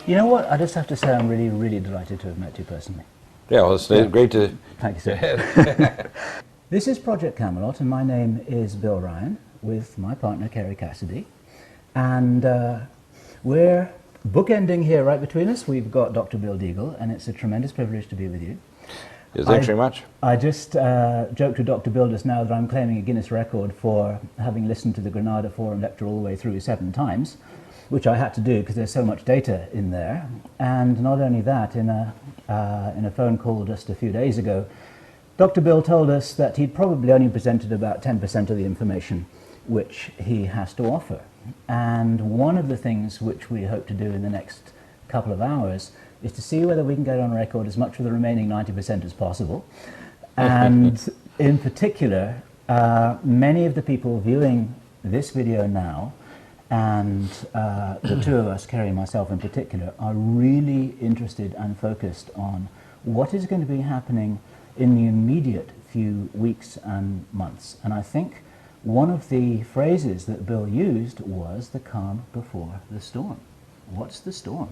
You know what? I just have to say I'm really, really delighted to have met you personally. Yeah, well, it's great to... Thank you, sir. This is Project Camelot, and my name is Bill Ryan, with my partner, Kerry Cassidy. And we're bookending here right between us. We've got Dr. Bill Deagle, and it's a tremendous privilege to be with you. Thanks very much. I just joked with Dr. Bill just now that I'm claiming a Guinness record for having listened to the Granada Forum lecture all the way through 7 times, which I had to do because there's so much data in there. And not only that, in a phone call just a few days ago, Dr. Bill told us that he'd probably only presented about 10% of the information which he has to offer. And one of the things which we hope to do in the next couple of hours is to see whether we can get on record as much of the remaining 90% as possible. And in particular, many of the people viewing this video now, and the two of us, Kerry and myself in particular, are really interested and focused on what is going to be happening in the immediate few weeks and months. And I think one of the phrases that Bill used was the calm before the storm. What's the storm?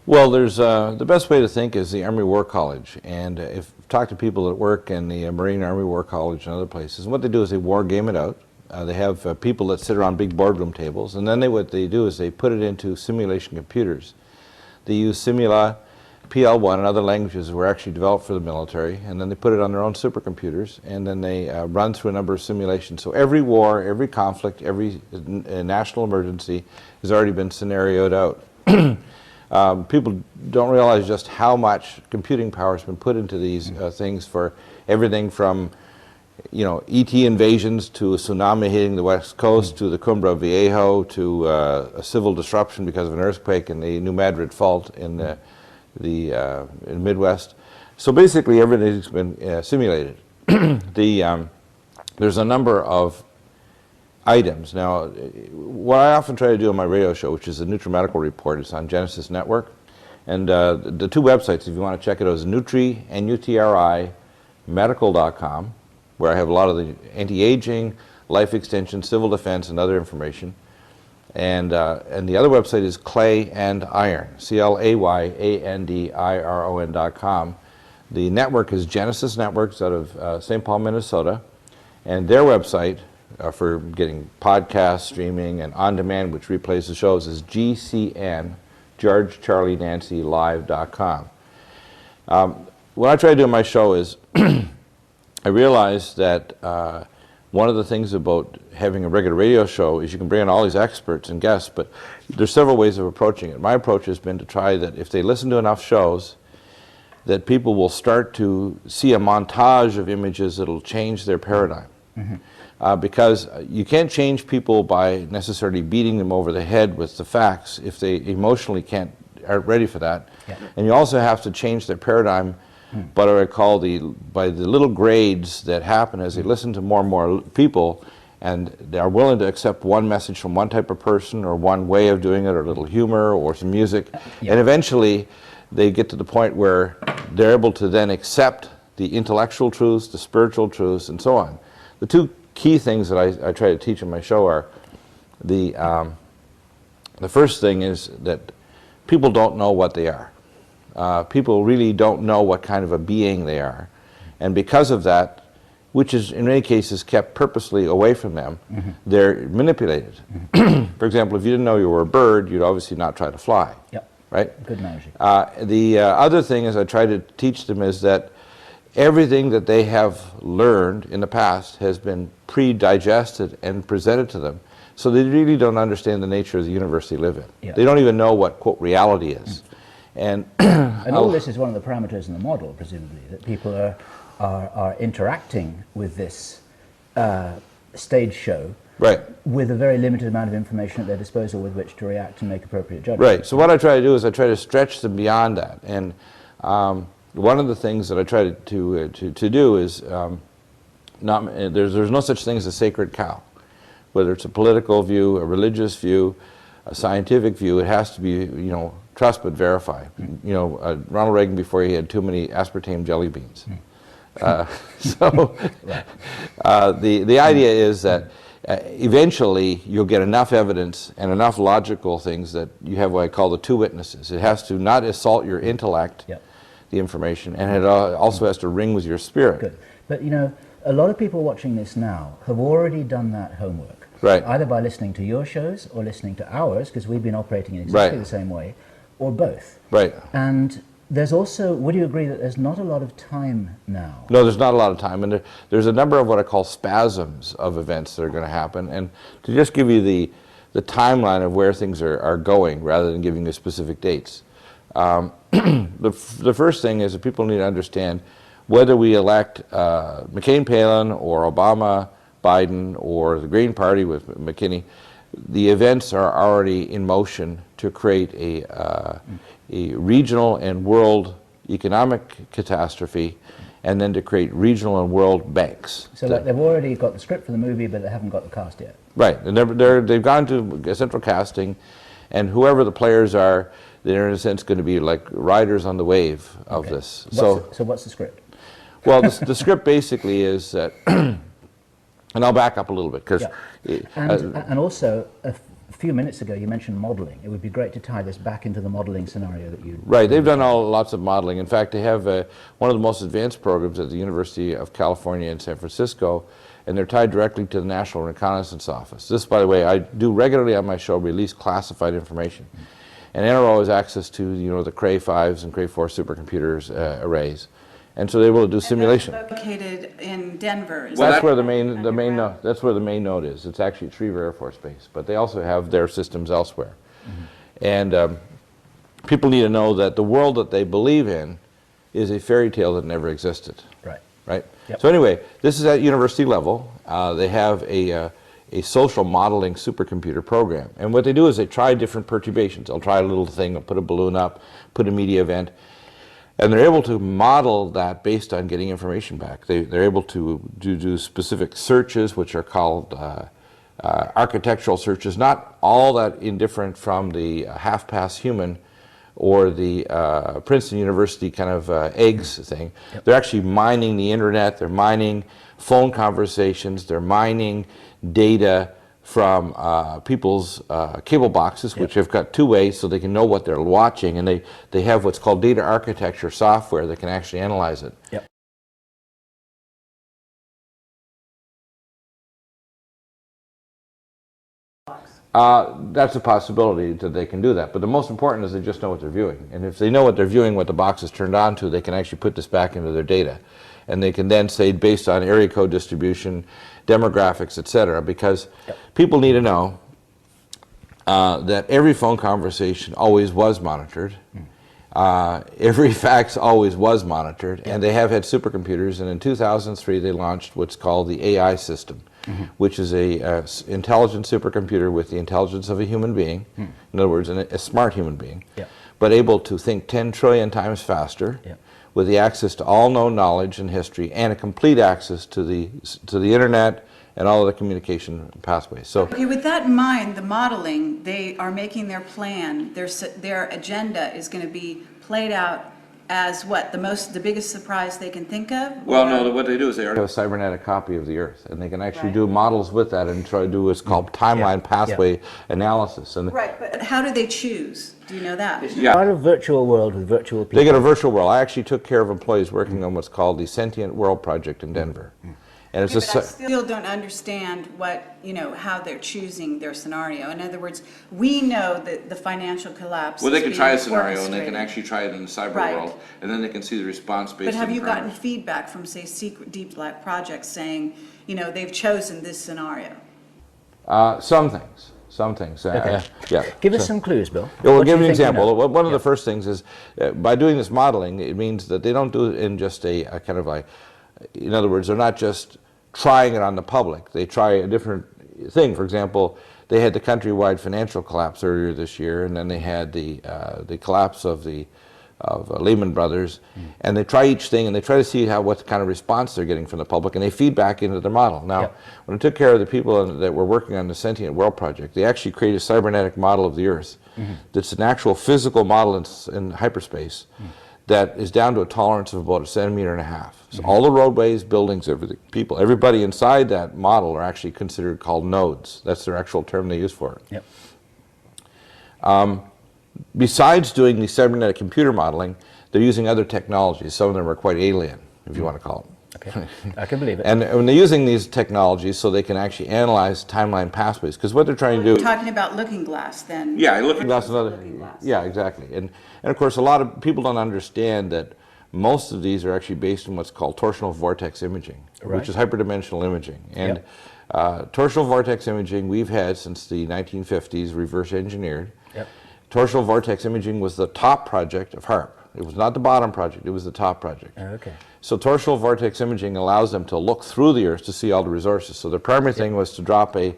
Well, there's the best way to think is the Army War College, and if talk to people that work in the Marine Army War College and other places, and what they do is they war game it out. They have people that sit around big boardroom tables, and then what they do is they put it into simulation computers. They use Simula, PL1, and other languages that were actually developed for the military, and then they put it on their own supercomputers, and then they run through a number of simulations. So every war, every conflict, every national emergency has already been scenarioed out. People don't realize just how much computing power has been put into these things, for everything from, you know, ET invasions to a tsunami hitting the west coast, to the Cumbre Viejo, to a civil disruption because of an earthquake in the New Madrid Fault in the Midwest. So basically everything's been simulated. There's a number of items. Now, what I often try to do on my radio show, which is the NutriMedical Report, is on Genesis Network. And the two websites, if you want to check it out, is Nutri, N-U-T-R-I, medical.com, where I have a lot of the anti-aging, life extension, civil defense, and other information. And the other website is Clay and Iron, CLAYANDIRON.com. The network is Genesis Networks out of St. Paul, Minnesota. And their website for getting podcast streaming and on-demand, which replays the shows, is GCN, George Charlie Nancy Live.com. What I try to do on my show is I realize that one of the things about having a regular radio show is you can bring in all these experts and guests, but there's several ways of approaching it. My approach has been to try that if they listen to enough shows, that people will start to see a montage of images that will change their paradigm. Mm-hmm. Because you can't change people by necessarily beating them over the head with the facts if they emotionally aren't ready for that. Yeah. And you also have to change their paradigm by what I call by the little grades that happen as they listen to more and more people, and they are willing to accept one message from one type of person or one way of doing it, or a little humor or some music. Yeah. And eventually they get to the point where they're able to then accept the intellectual truths, the spiritual truths, and so on. The two key things that I try to teach in my show are the first thing is that people don't know what they are. People really don't know what kind of a being they are, and because of that, which is in many cases kept purposely away from them, they're manipulated. For example, if you didn't know you were a bird, you'd obviously not try to fly. Yep. Right? Good analogy. The other thing is I try to teach them is that everything that they have learned in the past has been pre-digested and presented to them, so they really don't understand the nature of the universe they live in. Yeah. They don't even know what, quote, reality is. And all this is one of the parameters in the model, presumably, that people are interacting with this stage show, right, with a very limited amount of information at their disposal with which to react and make appropriate judgments. Right. So what I try to do is I try to stretch them beyond that. And one of the things that I try to do is there's no such thing as a sacred cow. Whether it's a political view, a religious view, a scientific view, it has to be, you know, trust but verify. You know, Ronald Reagan, before he had too many aspartame jelly beans. The idea is that eventually you'll get enough evidence and enough logical things that you have what I call the two witnesses. It has to not assault your intellect, the information, and it also has to ring with your spirit. Good. But you know, a lot of people watching this now have already done that homework. Right. Either by listening to your shows or listening to ours, because we've been operating in exactly the same way, or both. Right. And there's also, would you agree that there's not a lot of time now? No, there's not a lot of time, and there's a number of what I call spasms of events that are going to happen. And to just give you the timeline of where things are going, rather than giving you specific dates, the first thing is that people need to understand whether we elect McCain, Palin, or Obama, Biden, or the Green Party with McKinney, the events are already in motion to create a regional and world economic catastrophe, and then to create regional and world banks. So like they've already got the script for the movie, but they haven't got the cast yet. Right, and they've gone to central casting, and whoever the players are, they're in a sense going to be like riders on the wave of this. So what's the script? Well, the script basically is that, and I'll back up a little bit, because... And also, a few minutes ago you mentioned modeling. It would be great to tie this back into the modeling scenario that you... Right, they've done lots of modeling. In fact, they have one of the most advanced programs at the University of California in San Francisco, and they're tied directly to the National Reconnaissance Office. This, by the way, I do regularly on my show release classified information. And NRO has access to, you know, the Cray 5s and Cray 4 supercomputers arrays. And so they're able to do simulation. Located in Denver. Well, that's where the main node. That's where the main node is. It's actually at Schriever Air Force Base, but they also have their systems elsewhere. And people need to know that the world that they believe in is a fairy tale that never existed. Right. Yep. So anyway, this is at university level. They have a social modeling supercomputer program, and what they do is they try different perturbations. They'll try a little thing, they'll put a balloon up, put a media event. And they're able to model that based on getting information back. They're able to do specific searches, which are called architectural searches, not all that indifferent from the half-past human or the Princeton University kind of eggs thing. They're actually mining the internet, they're mining phone conversations, they're mining data from people's cable boxes, which have got two ways so they can know what they're watching, and they have what's called data architecture software that can actually analyze it. That's a possibility that they can do that, but the most important is they just know what they're viewing, and if they know what they're viewing, what the box is turned on to, they can actually put this back into their data, and they can then say, based on area code distribution, demographics, etc., because people need to know that every phone conversation always was monitored, every fax always was monitored, and they have had supercomputers, and in 2003 they launched what's called the AI system, which is a intelligent supercomputer with the intelligence of a human being, in other words, a smart human being, but able to think 10 trillion times faster, with the access to all known knowledge and history, and a complete access to the internet and all of the communication pathways. So, okay, with that in mind, the modeling, they are making their plan, their agenda is going to be played out as what, the biggest surprise they can think of? Well, no, what they do is they already have a cybernetic copy of the Earth, and they can actually do models with that and try to do what's called timeline pathway analysis. And but how do they choose? Do you know that? Part of virtual world with virtual people. They get a virtual world. I actually took care of employees working on what's called the Sentient World Project in Denver. And it's But I still don't understand what, how they're choosing their scenario. In other words, we know that the financial collapse. Well, they can is try a being scenario, and they can orchestrated. actually try it in the cyber world, and then they can see the response based on But have you gotten parameters. feedback from, say, secret deep black projects saying, they've chosen this scenario? Some things. Some things. Give us some clues, Bill. We'll What do give you you an think you example. know? One of the first things is, by doing this modeling, it means that they don't do it in just a kind of like, in other words, they're not just trying it on the public. They try a different thing. For example, they had the countrywide financial collapse earlier this year, and then they had the collapse of Lehman Brothers, and they try each thing, and they try to see what kind of response they're getting from the public, and they feed back into their model. Now, when I took care of the people that were working on the Sentient World Project, they actually created a cybernetic model of the Earth that's an actual physical model in hyperspace that is down to a tolerance of about 1.5 centimeters. So all the roadways, buildings, everything, people, everybody inside that model are actually considered called nodes. That's their actual term they use for it. Yep. Besides doing the cybernetic computer modeling, they're using other technologies. Some of them are quite alien, if you want to call them. Okay, I can believe it. And when they're using these technologies so they can actually analyze timeline pathways, because what they're trying to do... We're talking about Looking Glass then. Yeah, Looking Glass is another... Looking Glass. Yeah, exactly. And of course, a lot of people don't understand that most of these are actually based on what's called torsional vortex imaging, which is hyperdimensional imaging. And torsional vortex imaging we've had since the 1950s, reverse engineered. Yep. Torsional vortex imaging was the top project of HARP. It was not the bottom project, it was the top project. Okay. So torsional vortex imaging allows them to look through the Earth to see all the resources. So the primary thing was to drop a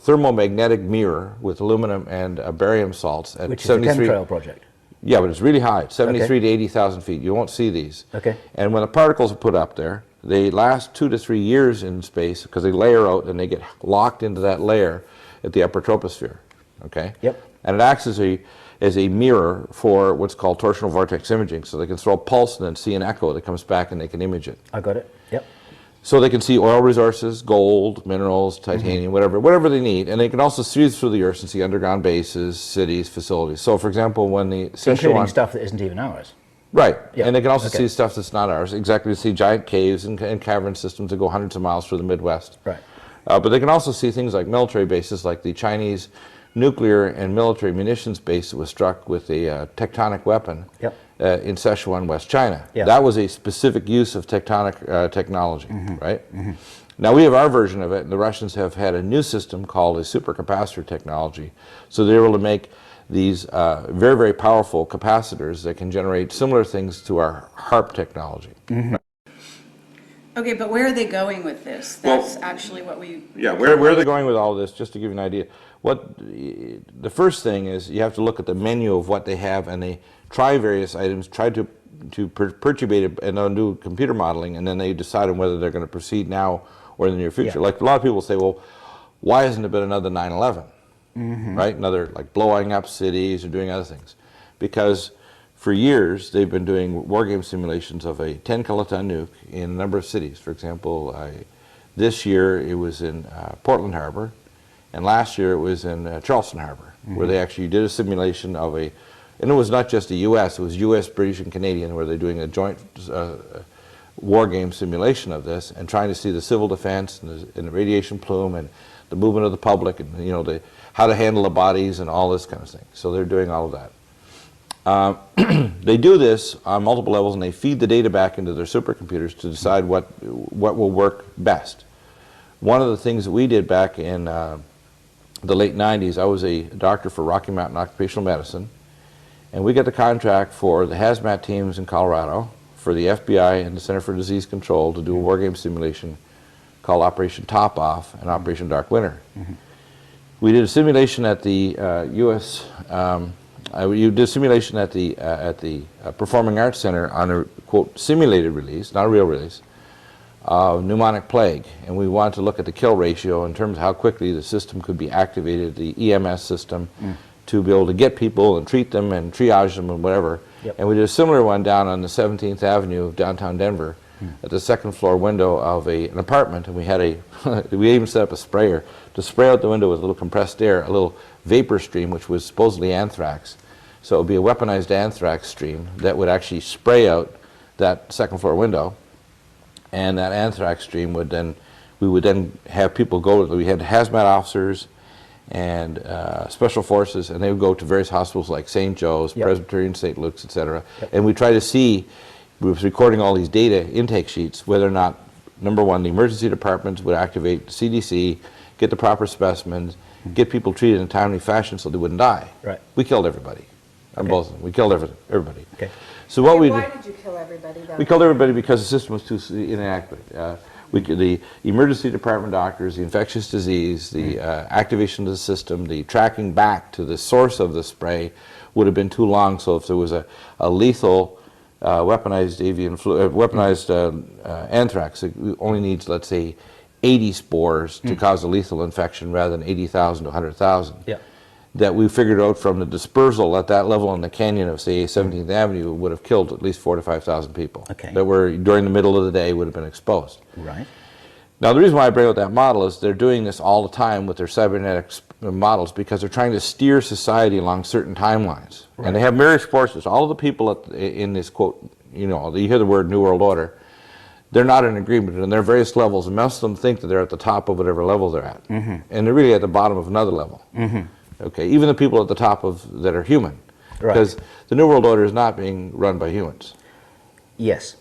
thermomagnetic mirror with aluminum and barium salts at Which is the 73. chemtrail project. Yeah, but it's really high, 73 to 80,000 feet. You won't see these. Okay. And when the particles are put up there, they last 2 to 3 years in space because they layer out and they get locked into that layer at the upper troposphere. Okay. Yep. And it acts as a mirror for what's called torsional vortex imaging. So they can throw a pulse and then see an echo that comes back and they can image it. I got it. Yep. So they can see oil resources, gold, minerals, titanium, whatever they need. And they can also see through the Earth and see underground bases, cities, facilities. So for example, when the including stuff that isn't even ours. Right. Yep. And they can also see stuff that's not ours. Exactly. See giant caves and cavern systems that go hundreds of miles through the Midwest. Right. But they can also see things like military bases, like the Chinese nuclear and military munitions base that was struck with a tectonic weapon in Sichuan, West China. Yep. That was a specific use of tectonic technology, right? Now we have our version of it, and the Russians have had a new system called a supercapacitor technology. So they're able to make these very, very powerful capacitors that can generate similar things to our HARP technology. Okay, but where are they going with this? That's actually what we... Yeah, where are they going with all this, just to give you an idea? The first thing is you have to look at the menu of what they have, and they try various items, try to perturbate it, and then do computer modeling, and then they decide on whether they're going to proceed now or in the near future. Like a lot of people say, well, why hasn't there been another 9/11? Right? Another, like, blowing up cities or doing other things. Because for years, they've been doing war game simulations of a 10-kiloton nuke in a number of cities. For example, this year it was in Portland Harbor, and last year it was in Charleston Harbor, where they actually did a simulation of and it was not just the U.S., it was U.S., British, and Canadian, where they're doing a joint war game simulation of this and trying to see the civil defense and the radiation plume and the movement of the public and, you know, how to handle the bodies and all this kind of thing. So they're doing all of that. They do this on multiple levels, and they feed the data back into their supercomputers to decide what will work best. One of the things that we did back in the late 90s, I was a doctor for Rocky Mountain Occupational Medicine, and we got the contract for the hazmat teams in Colorado, for the FBI and the Center for Disease Control to do a war game simulation called Operation Top Off and Operation Dark Winter. We did a simulation at the you did a simulation at the Performing Arts Center on a, quote, simulated release, not a real release, of pneumonic plague. And we wanted to look at the kill ratio in terms of how quickly the system could be activated, the EMS system, to be able to get people and treat them and triage them and whatever. And we did a similar one down on the 17th Avenue of downtown Denver at the second floor window of an apartment, and we had we even set up a sprayer to spray out the window with a little compressed air, a little vapor stream, which was supposedly anthrax. So it would be a weaponized anthrax stream that would actually spray out that second floor window, and that anthrax stream would then, we would then have people go, we had hazmat officers and special forces, and they would go to various hospitals like St. Joe's, Presbyterian, St. Luke's, etc. And we try to see, we was recording all these data intake sheets, whether or not, number one, the emergency departments would activate CDC, get the proper specimens, get people treated in a timely fashion so they wouldn't die. We killed everybody. On both of them. We killed everybody. So what we why did you kill everybody, though? We killed everybody because the system was too inadequate. The emergency department doctors, the infectious disease, the activation of the system, the tracking back to the source of the spray would have been too long. So if there was a lethal weaponized anthrax, it only needs, let's say, 80 spores to cause a lethal infection rather than 80,000 to 100,000. that we figured out from the dispersal at that level in the canyon of, say, 17th Avenue would have killed at least 4,000 to 5,000 people that were, during the middle of the day, would have been exposed. Right. Now, the reason why I bring out that model is they're doing this all the time with their cybernetic models because they're trying to steer society along certain timelines. Right. And they have various forces. All of the people in this quote, you hear the word New World Order, they're not in agreement, and there are various levels, and most of them think that they're at the top of whatever level they're at. And they're really at the bottom of another level. Okay, even the people at the top of that are human, because the New World Order is not being run by humans. Yes.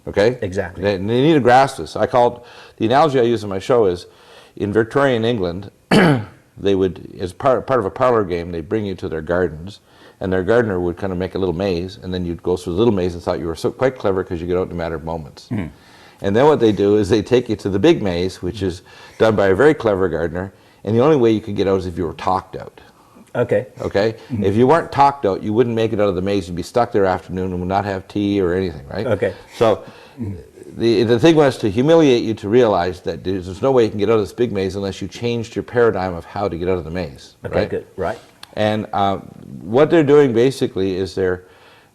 Okay? Exactly. They need to grasp this. The analogy I use in my show is, in Victorian England, they would, as part of a parlor game, they'd bring you to their gardens, and their gardener would kind of make a little maze, and then you'd go through the little maze and thought you were quite clever because you get out in a matter of moments. And then what they do is they take you to the big maze, which is done by a very clever gardener, and the only way you could get out is if you were talked out. Okay? If you weren't talked out, you wouldn't make it out of the maze. You'd be stuck there afternoon and would not have tea or anything, right? Okay. So the thing was to humiliate you to realize that there's no way you can get out of this big maze unless you changed your paradigm of how to get out of the maze. Okay, right? good. Right. And what they're doing basically is they're,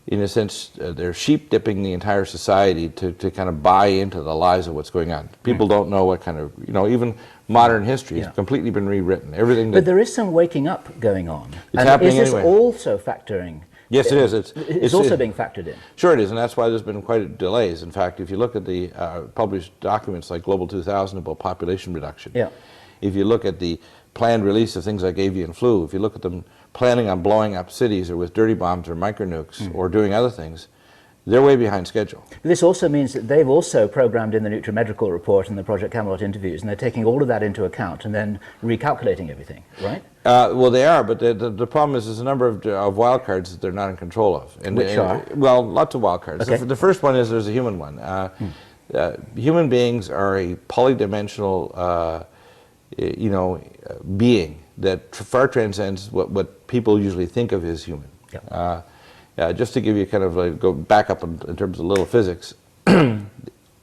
in a sense, they're sheep dipping the entire society to kind of buy into the lies of what's going on. People don't know what kind of, even modern history has completely been rewritten. Everything. But there is some waking up going on. It's happening is this anyway. Also factoring? Yes, it is. It's also being factored in. Sure it is, and that's why there's been quite delays. In fact, if you look at the published documents like Global 2000 about population reduction, if you look at the planned release of things like avian flu, if you look at them planning on blowing up cities or with dirty bombs or micronukes or doing other things, they're way behind schedule. This also means that they've also programmed in the Nutrimedical report and the Project Camelot interviews, and they're taking all of that into account and then recalculating everything, right? Well, they are, but the problem is there's a number of wild cards that they're not in control of. Which are? Well, lots of wild cards. Okay. The first one is there's a human one. Human beings are a polydimensional, being that far transcends what people usually think of as human. Just to give you kind of go back up in terms of little physics,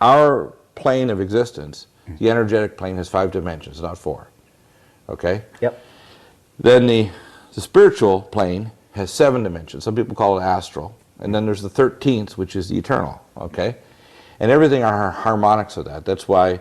our plane of existence, the energetic plane, has 5 dimensions, not 4. Okay? Yep. Then the spiritual plane has 7 dimensions. Some people call it astral. And then there's the 13th, which is the eternal. Okay? And everything are harmonics of that. That's why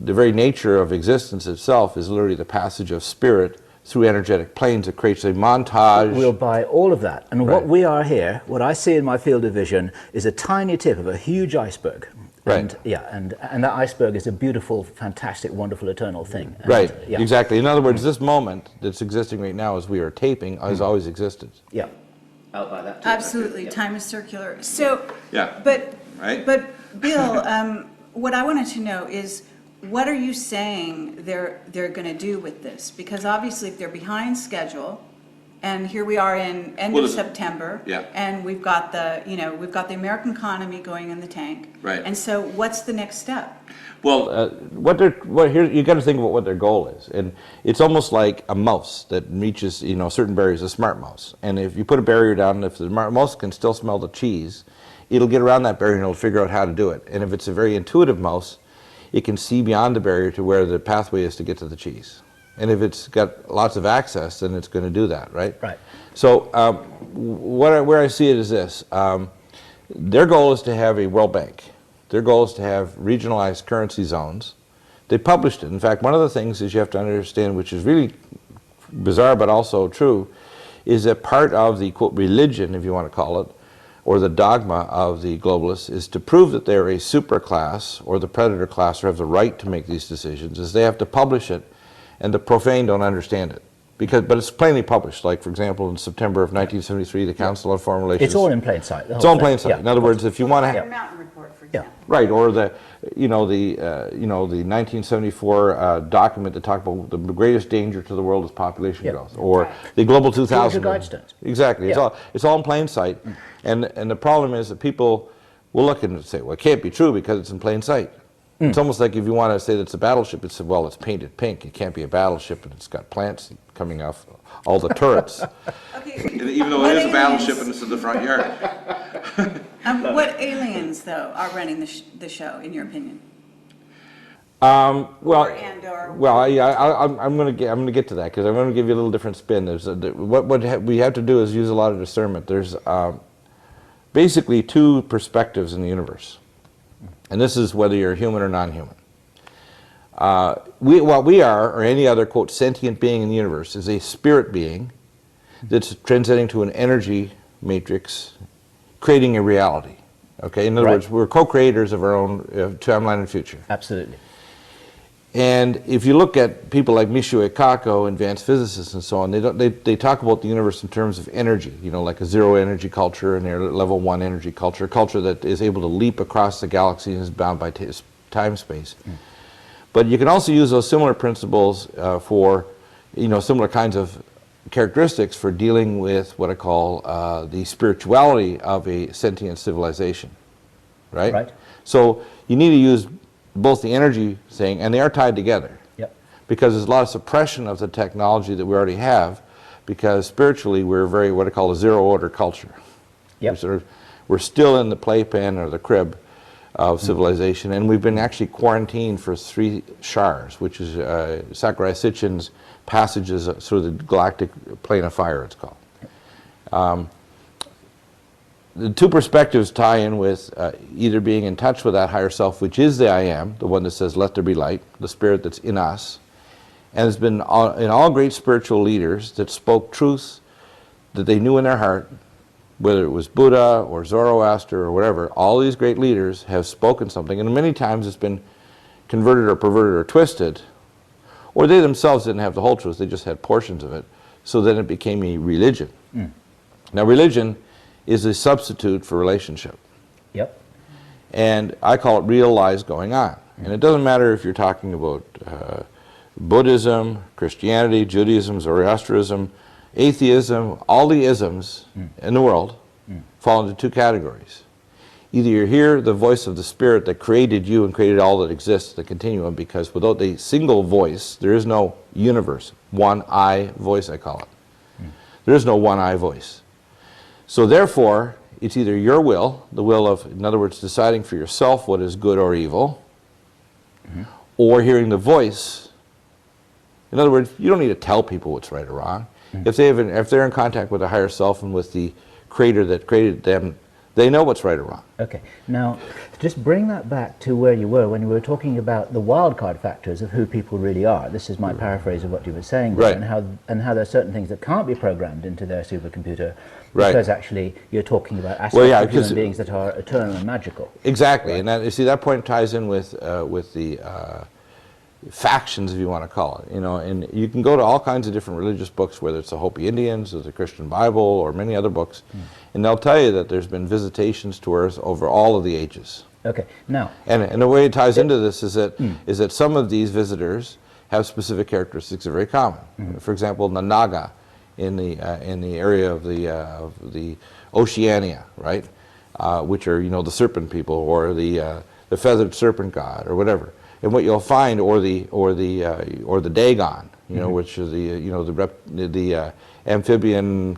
the very nature of existence itself is literally the passage of spirit through energetic planes. It creates a montage. We'll buy all of that. And what we are here, what I see in my field of vision, is a tiny tip of a huge iceberg. Right. And that iceberg is a beautiful, fantastic, wonderful, eternal thing. And, right, exactly. In other words, this moment that's existing right now as we are taping has always existed. Yeah. I'll buy that too. Absolutely, time is circular. So, Yeah. but Right. Bill, what I wanted to know is, what are you saying they're going to do with this? Because obviously, if they're behind schedule, and here we are in end of September, and we've got the American economy going in the tank, right? And so, what's the next step? Well, here you got to think about what their goal is, and it's almost like a mouse that reaches certain barriers. A smart mouse, and if you put a barrier down, if the mouse can still smell the cheese, it'll get around that barrier and it'll figure out how to do it. And if it's a very intuitive mouse, it can see beyond the barrier to where the pathway is to get to the cheese. And if it's got lots of access, then it's going to do that, right? Right. So where I see it is this. Their goal is to have a World Bank. Their goal is to have regionalized currency zones. They published it. In fact, one of the things is you have to understand, which is really bizarre but also true, is that part of the, quote, religion, if you want to call it, or the dogma of the globalists, is to prove that they're a superclass or the predator class or have the right to make these decisions, is they have to publish it, and the profane don't understand it. But it's plainly published. Like, for example, in September of 1973, the Council on Foreign Relations. It's all in plain sight. It's all in plain sight. Yeah. In other words, if you want to have Mountain report, for example. right, or the 1974 document that talked about the greatest danger to the world is population growth, or the Global 2000. Guidestones. Exactly. It's all in plain sight, and the problem is that people will look and say, well, it can't be true because it's in plain sight. It's almost like if you want to say that it's a battleship, it's well, it's painted pink. It can't be a battleship, and it's got plants coming off all the turrets. Okay. Even though it is a battleship and it's in the front yard. What aliens, though, are running the show, in your opinion? Well, or? well, yeah, I'm going to get to that because I'm going to give you a little different spin. What we have to do is use a lot of discernment. There's basically two perspectives in the universe, and this is whether you're human or non-human. What we are, or any other quote sentient being in the universe, is a spirit being that's transcending to an energy matrix, creating a reality. Okay, in other words, we're co-creators of our own timeline and future. Absolutely. And if you look at people like Michio Kaku, advanced physicists and so on, they talk about the universe in terms of energy, you know, like a zero energy culture and their level 1 energy culture, a culture that is able to leap across the galaxy and is bound by time space. But you can also use those similar principles for, you know, similar kinds of characteristics for dealing with what I call the spirituality of a sentient civilization, right? Right. So you need to use both the energy thing, and they are tied together. Yep. Because there's a lot of suppression of the technology that we already have, because spiritually we're very what I call a zero order culture. Yep. We're still in the playpen or the crib of civilization, and we've been actually quarantined for 3 shars, which is Sakurai Sitchin's passages through the galactic plane of fire, it's called. The two perspectives tie in with either being in touch with that higher self, which is the I am, the one that says, let there be light, the spirit that's in us. And there's been in all great spiritual leaders that spoke truth that they knew in their heart, whether it was Buddha or Zoroaster or whatever, all these great leaders have spoken something, and many times it's been converted or perverted or twisted, or they themselves didn't have the whole truth, they just had portions of it, so then it became a religion. Now religion is a substitute for relationship. Yep. And I call it real lies going on. And it doesn't matter if you're talking about Buddhism, Christianity, Judaism, Zoroastrianism, atheism, all the isms in the world fall into 2 categories. Either you hear the voice of the spirit that created you and created all that exists, the continuum, because without the single voice, there is no universe. One I voice, I call it. There is no one I voice. So therefore, it's either your will, the will of, in other words, deciding for yourself what is good or evil, or hearing the voice. In other words, you don't need to tell people what's right or wrong. If they're in contact with a higher self and with the creator that created them, they know what's right or wrong. Okay. Now, just bring that back to where you were when you were talking about the wildcard factors of who people really are. This is my paraphrase of what you were saying there, Right. and how there are certain things that can't be programmed into their supercomputer, Right. because actually you're talking about aspects Well, yeah, of human 'cause- beings that are eternal and magical. Exactly, Right. and that, you see, that point ties in with the factions, if you want to call it. You know, and you can go to all kinds of different religious books, whether it's the Hopi Indians or the Christian Bible or many other books, and they'll tell you that there's been visitations to Earth over all of the ages. Okay. Now, And the way it ties into this is that some of these visitors have specific characteristics that are very common. For example, the Naga in the area of the Oceania, right, which are, you know, the serpent people, or the feathered serpent god or whatever. And what you'll find, or the Dagon, you know, which are the amphibian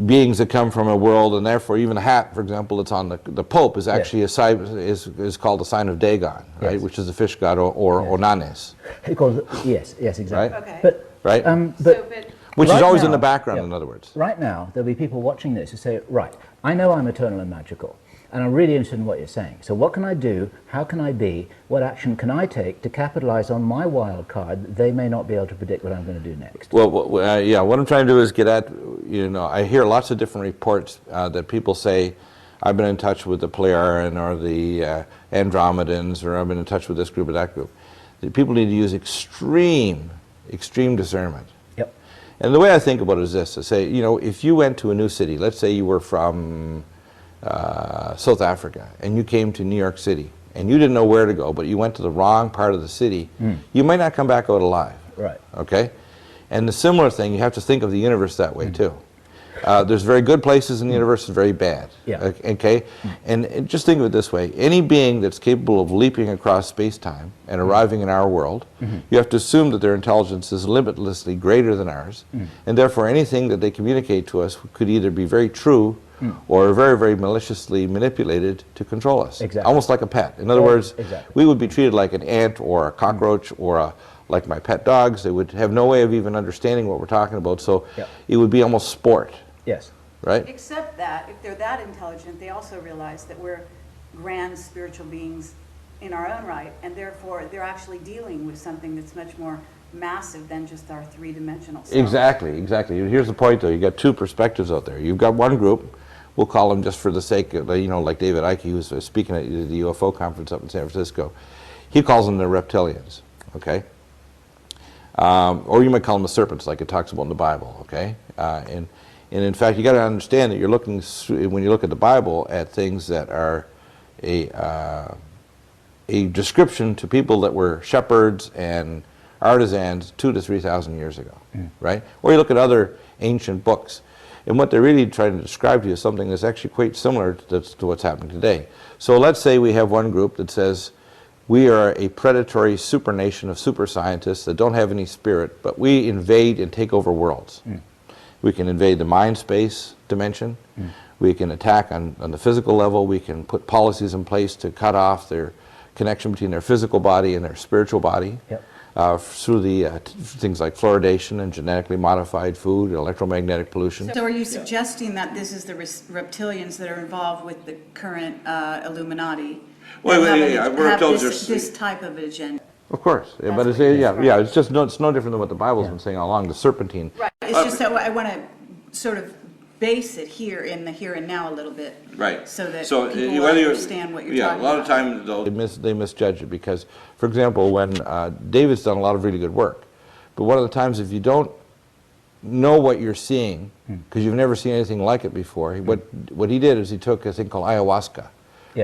beings that come from a world, and therefore even the hat, for example, that's on the Pope is actually a sign, is called the sign of Dagon, right, Yes. which is the fish god, or Onanes, yes, exactly. Right? Okay. But right? Which is right always in now- the background, yeah. in other words. Right now, there'll be people watching this who say, right, I know I'm eternal and magical, and I'm really interested in what you're saying. So what can I do? How can I be? What action can I take to capitalize on my wild card that they may not be able to predict what I'm going to do next? Well, yeah, what I'm trying to do is get at, you know, I hear lots of different reports that people say, I've been in touch with the Pleiadian or the Andromedans, or I've been in touch with this group or that group. People need to use extreme discernment. Yep. And the way I think about it is this: I say, you know, if you went to a new city, let's say you were from South Africa, and you came to New York City, and you didn't know where to go, but you went to the wrong part of the city, you might not come back out alive. Right. Okay? And the similar thing, you have to think of the universe that way too. There's very good places in the universe and very bad. Yeah. Okay? And just think of it this way: any being that's capable of leaping across space-time and arriving in our world, you have to assume that their intelligence is limitlessly greater than ours, and therefore anything that they communicate to us could either be very true or very, very maliciously manipulated to control us. Exactly. Almost like a pet. In other words, exactly. we would be treated like an ant or a cockroach or like my pet dogs. They would have no way of even understanding what we're talking about, so it would be almost sport. Yes. Right? Except that, if they're that intelligent, they also realize that we're grand spiritual beings in our own right, and therefore they're actually dealing with something that's much more massive than just our three-dimensional self. Exactly, exactly. Here's the point, though. You've got two perspectives out there. You've got one group, we'll call them just for the sake of, you know, like David Icke, who was speaking at the UFO conference up in San Francisco. He calls them the reptilians, okay? Or you might call them the serpents, like it talks about in the Bible, okay? And in fact, you got to understand that you're looking, when you look at the Bible, at things that are a description to people that were shepherds and artisans 2,000 to 3,000 years ago, right? Or you look at other ancient books, and what they're really trying to describe to you is something that's actually quite similar to what's happening today. So let's say we have one group that says, we are a predatory super nation of super scientists that don't have any spirit, but we invade and take over worlds. We can invade the mind space dimension. We can attack on the physical level. We can put policies in place to cut off their connection between their physical body and their spiritual body. Through the things like fluoridation and genetically modified food, electromagnetic pollution. So are you suggesting that this is the reptilians that are involved with the current Illuminati? Well, have this type of agenda? Of course, but it's, it's just it's no different than what the Bible's been saying all along, the serpentine. Right, it's just that I want to sort of base it here in the here and now a little bit. Right. So that people understand what you're talking about. Yeah, a lot of times, though, they misjudge it because, for example, when David's done a lot of really good work, but one of the times if you don't know what you're seeing, because you've never seen anything like it before, what he did is he took a thing called ayahuasca,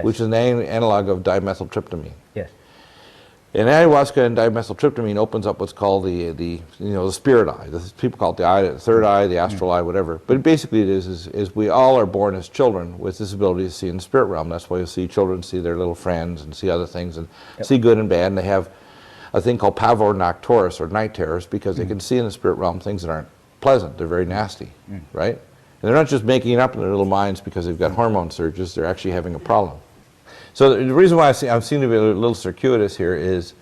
which is an analog of dimethyltryptamine. Yes. And ayahuasca and dimethyltryptamine opens up what's called the spirit eye. People call it the eye, the third eye, the astral eye, whatever. But basically it is we all are born as children with this ability to see in the spirit realm. That's why you see children see their little friends and see other things and see good and bad. And they have a thing called pavor nocturus, or night terrors, because they can see in the spirit realm things that aren't pleasant. They're very nasty, right? And they're not just making it up in their little minds because they've got hormone surges. They're actually having a problem. So the reason why I seem to be a little circuitous here is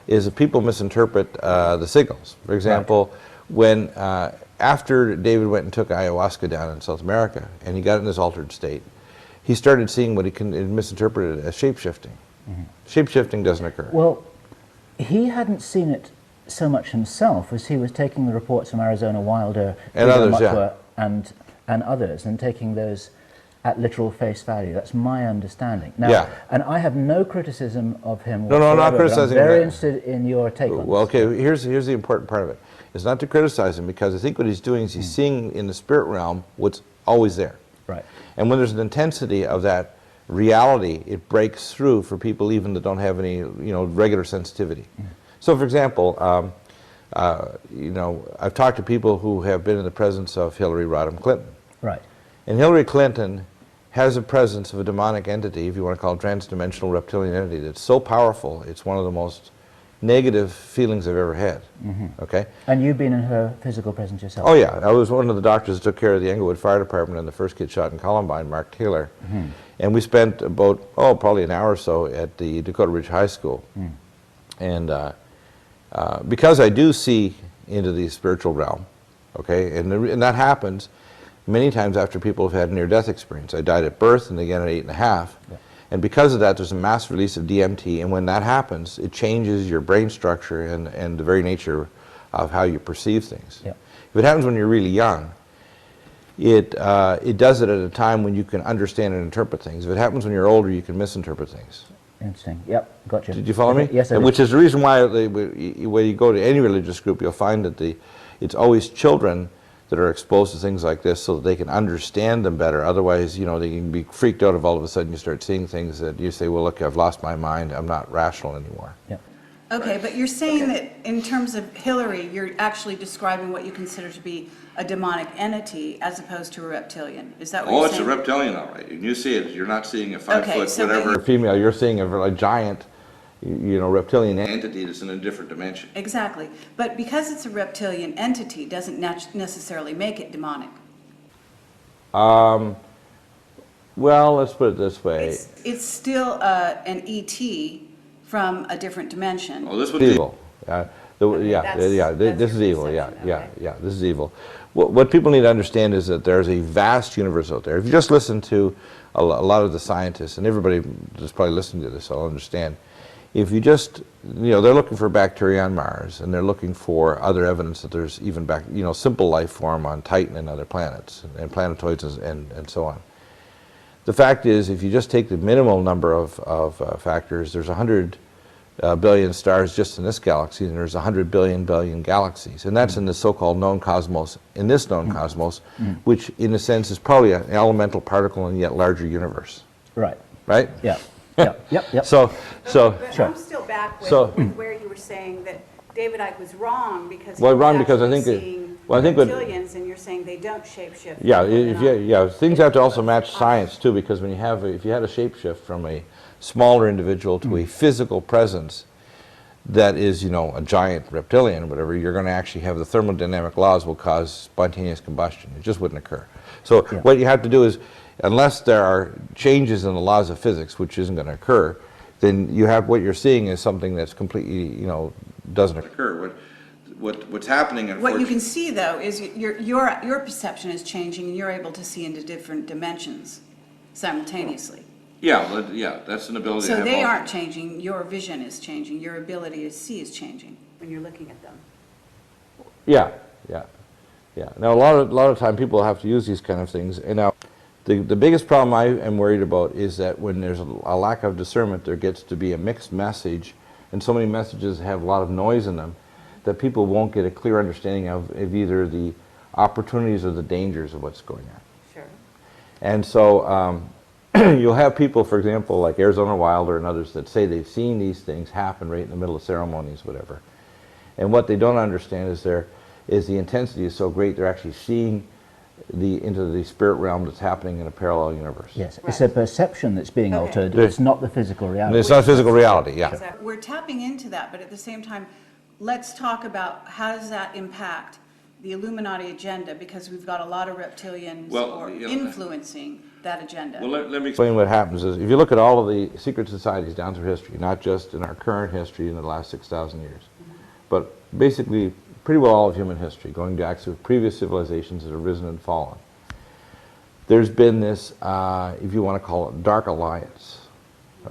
that people misinterpret the signals. For example, when after David went and took ayahuasca down in South America and he got in this altered state, he started seeing what he misinterpreted as shape-shifting. Shape-shifting doesn't occur. Well, he hadn't seen it so much himself as he was taking the reports from Arizona Wilder and others, and others, and taking those at literal face value. That's my understanding. Now, and I have no criticism of him whatsoever. No, not criticizing him. I'm very interested in your take on this. Well, okay, here's the important part of it. It's not to criticize him, because I think what he's doing is he's seeing in the spirit realm what's always there. Right. And when there's an intensity of that reality, it breaks through for people even that don't have any, regular sensitivity. So, for example, I've talked to people who have been in the presence of Hillary Rodham Clinton. Right. And Hillary Clinton has a presence of a demonic entity, if you want to call it transdimensional reptilian entity, that's so powerful, it's one of the most negative feelings I've ever had. Okay? And you've been in her physical presence yourself? Oh yeah, I was one of the doctors that took care of the Englewood Fire Department and the first kid shot in Columbine, Mark Taylor. And we spent about, probably an hour or so at the Dakota Ridge High School. And because I do see into the spiritual realm, okay, and that happens many times after people have had a near-death experience. I died at birth and again at 8.5. And because of that, there's a mass release of DMT, and when that happens, it changes your brain structure and the very nature of how you perceive things. If it happens when you're really young, it does it at a time when you can understand and interpret things. If it happens when you're older, you can misinterpret things. Interesting. Yep, gotcha. Did you follow me? Yes, I did. Which is the reason why when you go to any religious group, you'll find that it's always children that are exposed to things like this so that they can understand them better. Otherwise, they can be freaked out if all of a sudden you start seeing things that you say, well, look, I've lost my mind, I'm not rational anymore. Okay, but you're saying that in terms of Hillary, you're actually describing what you consider to be a demonic entity as opposed to a reptilian. Is that what you're saying? It's a reptilian, all right. And you see it, you're not seeing a 5 foot, so whatever female, you're seeing a giant, reptilian entity that's in a different dimension. Exactly. But because it's a reptilian entity doesn't necessarily make it demonic. Well, let's put it this way. It's still an ET from a different dimension. Oh, this was evil. This is evil. Okay. This is evil. What people need to understand is that there's a vast universe out there. If you just listen to a lot of the scientists, and everybody that's probably listening to this, I'll understand. If you just, they're looking for bacteria on Mars, and they're looking for other evidence that there's even simple life form on Titan and other planets, and planetoids and so on. The fact is, if you just take the minimal number of factors, there's 100 billion stars just in this galaxy, and there's 100 billion galaxies, and that's in the so-called known cosmos, in this known cosmos, which in a sense is probably an elemental particle in a yet larger universe. Right. Right? Yeah. Yep. So But Sure. I'm still back with, So- with where you were saying that David Icke was wrong because Well, he was wrong because I actually think seeing I think what- reptilians, and you're saying they don't shapeshift. things have to also match science too, because when if you had a shapeshift from a smaller individual to a physical presence that is, a giant reptilian or whatever, you're going to actually have the thermodynamic laws will cause spontaneous combustion. It just wouldn't occur. So what you have to do is, unless there are changes in the laws of physics, which isn't going to occur, then what you're seeing is something that's completely, doesn't occur. What's happening? What you can see though is your perception is changing, and you're able to see into different dimensions simultaneously. Yeah, that's an ability. So they aren't changing, your vision is changing, your ability to see is changing when you're looking at them. Yeah. Now, a lot of time people have to use these kind of things, and now the biggest problem I am worried about is that when there's a lack of discernment, there gets to be a mixed message, and so many messages have a lot of noise in them that people won't get a clear understanding of either the opportunities or the dangers of what's going on. Sure. And so you'll have people, for example, like Arizona Wilder and others, that say they've seen these things happen right in the middle of ceremonies, whatever. And what they don't understand is the intensity is so great, they're actually seeing into the spirit realm that's happening in a parallel universe. Yes, Right. it's a perception that's being Okay. altered. It's not the physical And reality. it's not physical reality, yeah. Exactly. We're tapping into that, but at the same time, let's talk about how does that impact the Illuminati agenda, because we've got a lot of reptilians influencing that agenda. Well, let me explain what happens is, if you look at all of the secret societies down through history, not just in our current history in the last 6,000 years, but basically pretty well all of human history, going back to previous civilizations that have risen and fallen, there's been this, if you want to call it, Dark Alliance.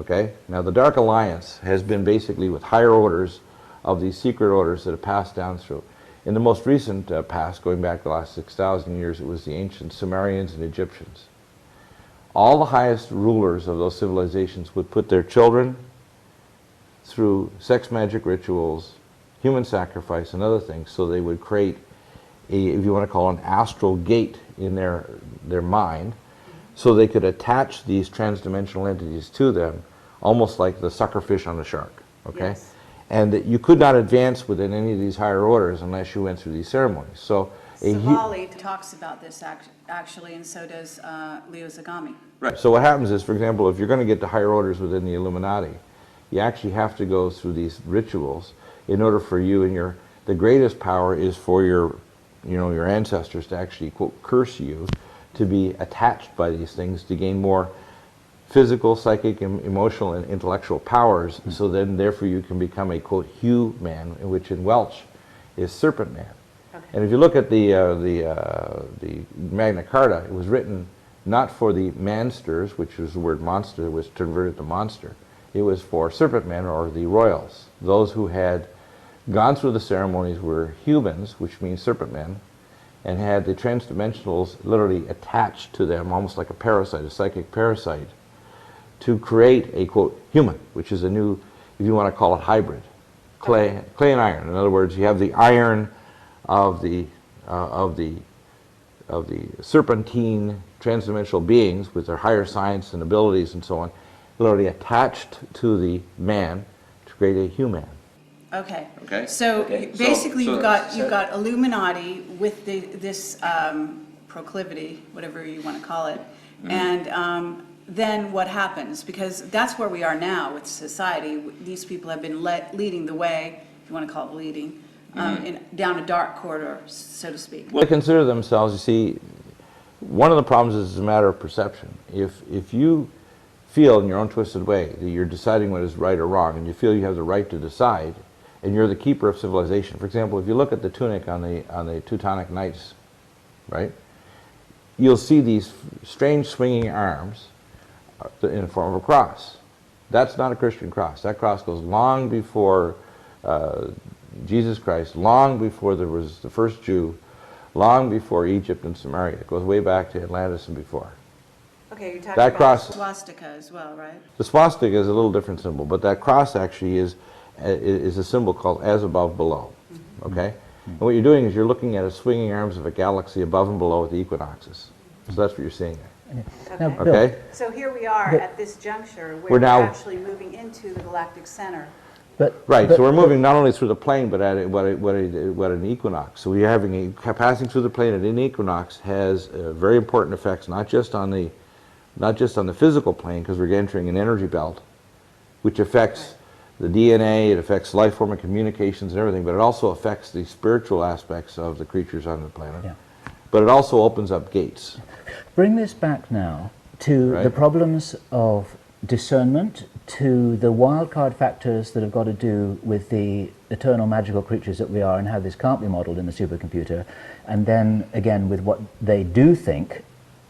Okay? Now, the Dark Alliance has been basically with higher orders of these secret orders that have passed down through. In the most recent past, going back the last 6,000 years, it was the ancient Sumerians and Egyptians. All the highest rulers of those civilizations would put their children through sex magic rituals, human sacrifice, and other things, so they would create if you want to call it, an astral gate in their mind, so they could attach these transdimensional entities to them, almost like the suckerfish on the shark, okay? Yes. And that you could not advance within any of these higher orders unless you went through these ceremonies. So Savali talks about this actually, and so does Leo Zagami. Right. So what happens is, for example, if you're going to get to higher orders within the Illuminati, you actually have to go through these rituals in order for you, and the greatest power is for your ancestors to actually, quote, curse you, to be attached by these things, to gain more physical, psychic, emotional, and intellectual powers, so then therefore you can become a, quote, human, which in Welsh is serpent man. Okay. And if you look at the Magna Carta, it was written not for the mansters, which was the word monster, was converted to monster. It was for serpent men, or the royals. Those who had gone through the ceremonies were humans, which means serpent men, and had the transdimensionals literally attached to them, almost like a parasite, a psychic parasite, to create a, quote, human, which is a new, if you want to call it, hybrid. Clay and iron. In other words, you have the iron of the serpentine transdimensional beings with their higher science and abilities and so on, literally attached to the man to create a human. Okay. Okay. So Okay. basically, So- you've got Illuminati with this proclivity, whatever you want to call it, and then what happens? Because that's where we are now with society. These people have been leading the way, if you want to call it leading, down a dark corridor, so to speak. Well, they consider themselves, you see, One of the problems is it's a matter of perception. If you feel in your own twisted way that you're deciding what is right or wrong, and you feel you have the right to decide, and you're the keeper of civilization. For example, if you look at the tunic on the Teutonic Knights, right, you'll see these strange swinging arms in the form of a cross. That's not a Christian cross. That cross goes long before Jesus Christ, long before there was the first Jew, long before Egypt and Samaria. It goes way back to Atlantis and before. Okay, you're talking That about cross, swastika as well, right? the swastika is a little different symbol, but that cross actually is a symbol called as above, below. Okay? And what you're doing is you're looking at the swinging arms of a galaxy above and below at the equinoxes. So that's what you're seeing there. Now, Bill, Okay? So here we are But- at this juncture where We're we're now- actually moving into the galactic center. Right, so we're moving not only through the plane, but at what an equinox. So we're having passing through the plane at an equinox has very important effects, not just on the physical plane, because we're entering an energy belt, which affects the DNA, it affects life form and communications and everything, but it also affects the spiritual aspects of the creatures on the planet. Yeah. But it also opens up gates. Bring this back now to the Right. problems of discernment, to the wildcard factors that have got to do with the eternal magical creatures that we are and how this can't be modeled in the supercomputer, and then again with what they do think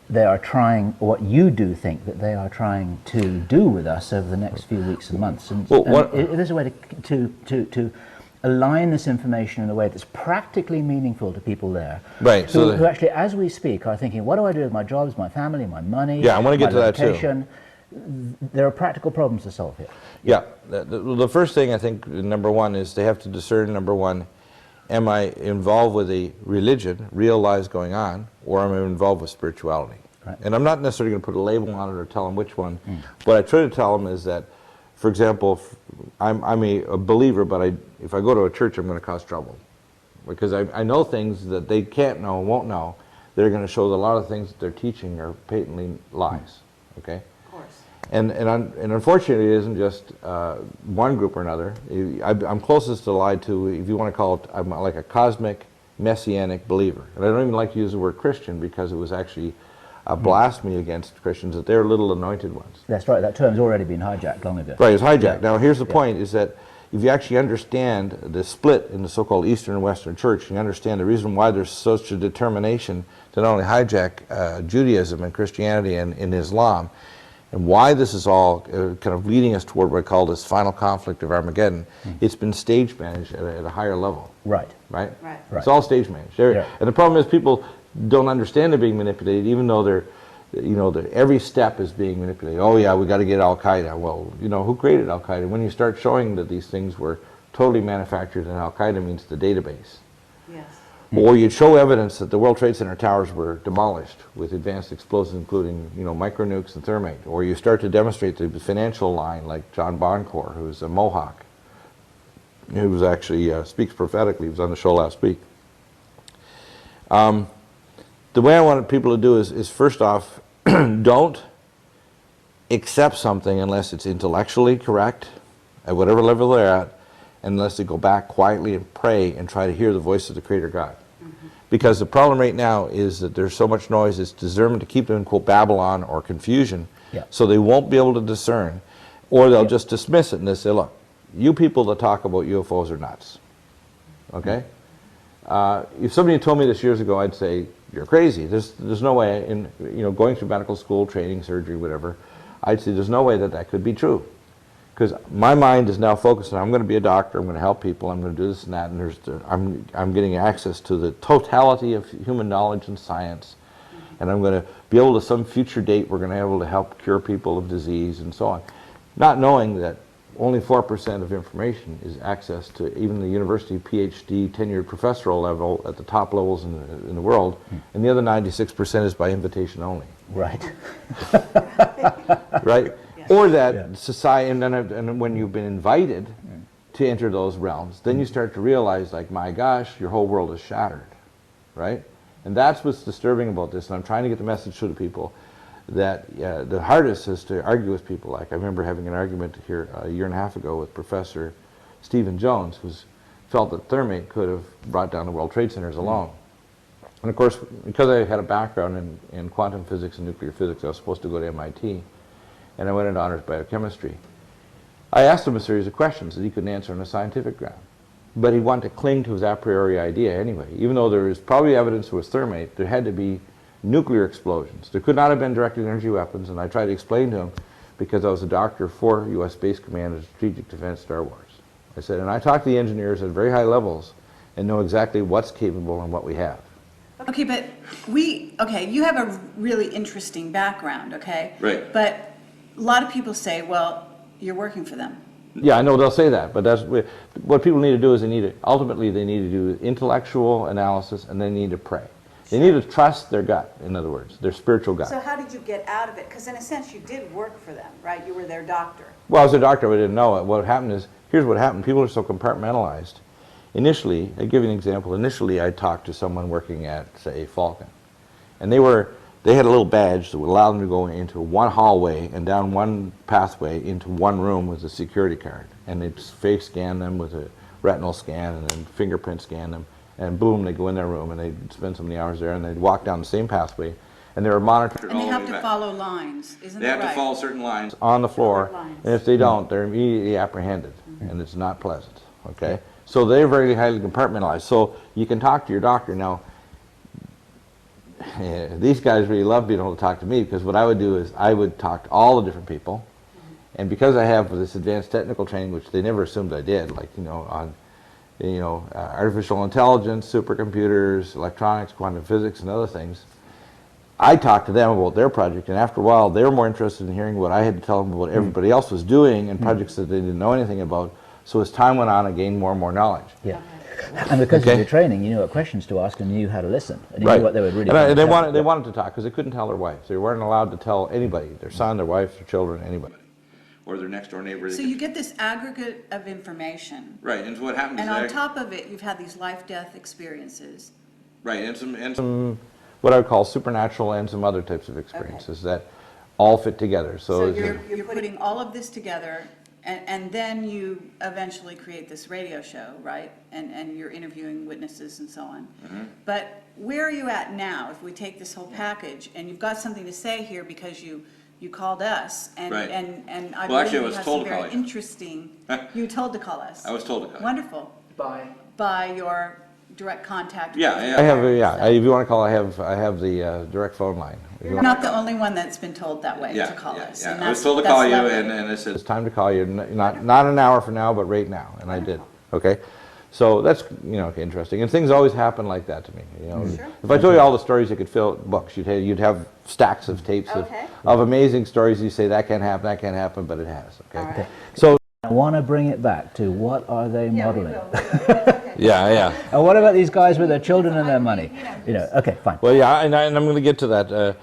they are trying, or what you do think that they are trying to do with us over the next few weeks and months. And, Well, there's a way to align this information in a way that's practically meaningful to people there. Right, so Who actually, as we speak, are thinking, what do I do with my jobs, my family, my money, Yeah, I wanna get my to that too. location? There are practical problems to solve here. Yeah, the first thing I think, number one, is they have to discern, number one, am I involved with a religion, real lies going on, or am I involved with spirituality? Right. And I'm not necessarily going to put a label on it or tell them which one. What I try to tell them is that, for example, I'm a believer, but if I go to a church, I'm going to cause trouble. Because I know things that they can't know, won't know. They're going to show that a lot of things that they're teaching are patently lies. Okay? Of course. And unfortunately, it isn't just one group or another. I'm closest to lie to, if you want to call it, I'm like a cosmic messianic believer. And I don't even like to use the word Christian because it was actually a blasphemy against Christians, that they're little anointed ones. That's right, that term's already been hijacked long ago. Right, it's hijacked. Yeah. Now, here's the point, is that if you actually understand the split in the so-called Eastern and Western Church, you understand the reason why there's such a determination to not only hijack Judaism and Christianity and Islam, and why this is all kind of leading us toward what I call this final conflict of Armageddon, it's been stage managed at a higher level. Right. Right? Right. It's all stage managed. Yeah. And the problem is people don't understand they're being manipulated, even though every step is being manipulated. Oh yeah, we got to get Al-Qaeda. Well, who created Al-Qaeda? When you start showing that these things were totally manufactured, and Al-Qaeda means the database. Yes. Or you'd show evidence that the World Trade Center towers were demolished with advanced explosives, including micronukes and thermite. Or you start to demonstrate the financial line, like John Boncour, who's a Mohawk, who was actually speaks prophetically. He was on the show last week. The way I want people to do is first off, don't accept something unless it's intellectually correct, at whatever level they're at, unless they go back quietly and pray and try to hear the voice of the Creator God. Because the problem right now is that there's so much noise, it's discernment to keep them in, quote, Babylon or confusion, so they won't be able to discern, or they'll just dismiss it and they say, look, you people that talk about UFOs are nuts. Okay? If somebody had told me this years ago, I'd say, you're crazy. There's no way, going through medical school, training, surgery, whatever, I'd say there's no way that could be true. Because my mind is now focused on, I'm going to be a doctor, I'm going to help people, I'm going to do this and that, and I'm getting access to the totality of human knowledge and science, and I'm going to be able to, some future date, we're going to be able to help cure people of disease and so on. Not knowing that only 4% of information is access to even the university PhD tenured professorial level at the top levels in the world, and the other 96% is by invitation only. Right. Right? Or that society, and when you've been invited to enter those realms, then you start to realize, like, my gosh, your whole world is shattered, right? And that's what's disturbing about this, and I'm trying to get the message to the people that the hardest is to argue with people. Like, I remember having an argument here a year and a half ago with Professor Stephen Jones, who felt that thermite could have brought down the World Trade Centers alone. And of course, because I had a background in quantum physics and nuclear physics, I was supposed to go to MIT, and I went into honors biochemistry. I asked him a series of questions that he couldn't answer on a scientific ground. But he wanted to cling to his a priori idea anyway. Even though there is probably evidence it was thermate, there had to be nuclear explosions. There could not have been directed energy weapons, and I tried to explain to him, because I was a doctor for U.S. Space Command and Strategic Defense Star Wars. I said, and I talk to the engineers at very high levels and know exactly what's capable and what we have. Okay, but you have a really interesting background, okay? Right. But a lot of people say, well, you're working for them. Yeah, I know they'll say that, but that's what people need to do is ultimately they need to do intellectual analysis, and they need to pray. They need to trust their gut, in other words, their spiritual gut. So how did you get out of it? Because in a sense you did work for them, right? You were their doctor. Well, as a doctor, I didn't know it. What happened is, here's what happened. People are so compartmentalized. Initially, I'll give you an example. Initially, I talked to someone working at, say, Falcon. And they had a little badge that would allow them to go into one hallway and down one pathway into one room with a security card. And they'd face scan them with a retinal scan and then fingerprint scan them. And boom, they'd go in their room and they'd spend so many hours there and they'd walk down the same pathway. And they were monitored. And they have to follow lines, isn't that right? They have to follow certain lines on the floor. And if they don't, they're immediately apprehended. And it's not pleasant, okay? So they're very highly compartmentalized. So you can talk to your doctor. Now, these guys really love being able to talk to me, because what I would do is I would talk to all the different people. And because I have this advanced technical training, which they never assumed I did, like, on artificial intelligence, supercomputers, electronics, quantum physics, and other things, I talked to them about their project, and after a while, they were more interested in hearing what I had to tell them about what everybody else was doing and projects that they didn't know anything about. So as time went on, I gained more and more knowledge. Yeah. And because of your training, you knew what questions to ask and knew how to listen. And you knew what they would really and they wanted to talk, because they couldn't tell their wives. They weren't allowed to tell anybody, their son, their wife, their children, anybody. Or their next door neighbor. So you get this aggregate of information. Right, and so what happens and on top of it, you've had these life-death experiences. Right, and some what I would call supernatural and some other types of experiences that all fit together. So you're putting all of this together, and then you eventually create this radio show, right? And you're interviewing witnesses and so on. But where are you at now, if we take this whole package, and you've got something to say here because you called us, and I believe you have some very interesting. You were told to call us. I was told to call. Wonderful. By your direct contact. I have. If you want to call, I have the direct phone line. You're not the only one that's been told that way to call us. Yeah. I was told to call you, and I said it's time to call you. Not an hour from now, but right now, and I did. Okay. So that's interesting, and things always happen like that to me. Sure. If I told you all the stories, you could fill books. You'd have stacks of tapes of amazing stories. You say that can't happen, but it has. Okay. Right. So I want to bring it back to what are they modeling? Yeah. And what about these guys with their children and their money? Okay, fine. Well, yeah, and I'm going to get to that.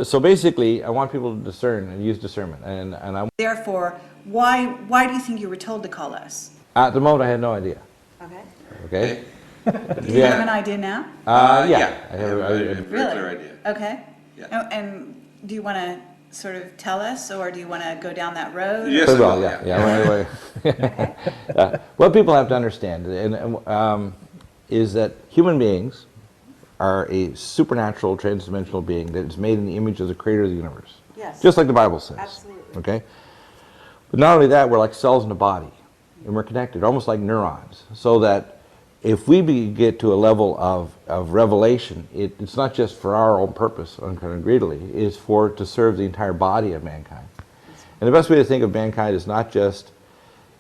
So basically, I want people to discern and use discernment, and I. Therefore, why do you think you were told to call us? At the moment, I had no idea. Okay. Do you have an idea now? Yeah. I have a very clear idea. Okay. Yeah. And do you want to sort of tell us, or do you want to go down that road? Yes, I will. Yeah. What people have to understand is that human beings are a supernatural, transdimensional being that is made in the image of the Creator of the universe. Yes. Just like the Bible says. Absolutely. Okay. But not only that, we're like cells in a body, and we're connected, almost like neurons, so that if we get to a level of revelation, it's not just for our own purpose, greedily, it's to serve the entire body of mankind. And the best way to think of mankind is not just,